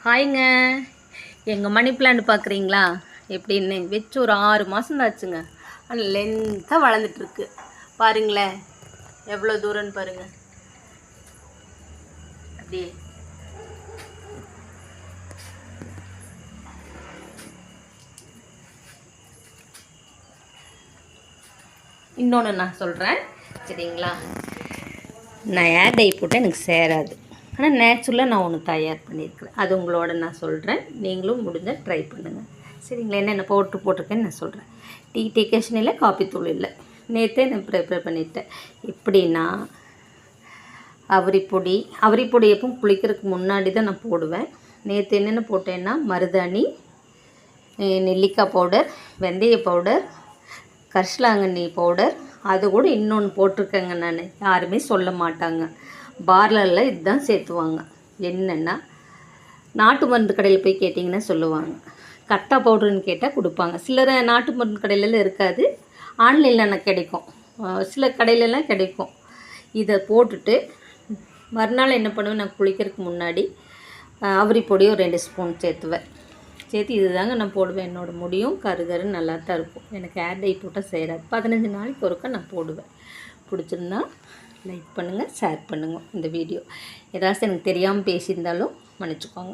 ஹாய்ங்க. எங்கள் money plant பார்க்குறீங்களா எப்படின்னு? வச்சு ஒரு 6 மாதம் தான் ஆச்சுங்க. ஆனால் லென்த்தாக வளர்ந்துட்டுருக்கு. பாருங்களேன் எவ்வளோ தூரம்னு பாருங்கள். அப்படியே இன்னொன்று நான் சொல்கிறேன் சரிங்களா. நான் ஏர் டை போட்டால் எனக்கு சேராது. ஆனால் நேச்சுரலாக நான் ஒன்று தயார் பண்ணியிருக்கிறேன். அது உங்களோட நான் சொல்கிறேன். நீங்களும் முடிஞ்சால் ட்ரை பண்ணுங்கள் சரிங்களா. என்னென்ன போட்டிருக்கேன்னு நான் சொல்கிறேன். டீ டெக்கேஷன் இல்லை, காப்பி தூள் இல்லை. நேற்றே நான் ப்ரிப்பேர் பண்ணிட்டேன். எப்படின்னா அவரிப்பொடி எப்பவும் குளிக்கிறதுக்கு முன்னாடி தான் நான் போடுவேன். நேற்று என்னென்ன போட்டேன்னா மருதாணி, நெல்லிக்காய் பவுடர், வெந்தய பவுடர், கரிசலாங்கண்ணி பவுடர், அது கூட இன்னொன்று போட்டிருக்கேங்க. நான் யாருமே சொல்ல மாட்டாங்க. பார்லரில் இதுதான் சேர்த்துவாங்க. என்னென்னா நாட்டு மருந்து கடையில் போய் கேட்டிங்கன்னா சொல்லுவாங்க. கட்டா பவுடர்னு கேட்டால் கொடுப்பாங்க. சிலர் நாட்டு மருந்து கடையிலலாம் இருக்காது, ஆன்லைனில் கிடைக்கும், சில கடையிலலாம் கிடைக்கும். இதை போட்டுட்டு மறுநாள் என்ன பண்ணுவேன், நான் குளிக்கிறதுக்கு முன்னாடி அவரிப்பொடியை ஒரு 2 ஸ்பூன் சேர்த்துவேன். சேர்த்து இது தாங்க நான் போடுவேன். என்னோடய முடியும் கருகருன்னு நல்லா தான் இருக்கும். எனக்கு ஏர் டை போட்டால் சேராது. 15 நாளைக்கு ஒருக்கா நான் போடுவேன். பிடிச்சிருந்தா லைக் பண்ணுங்கள், ஷேர் பண்ணுங்கள். இந்த வீடியோ ஏதாச்சும் எனக்கு தெரியாமல் பேசியிருந்தாலும் மன்னிச்சுக்கோங்க.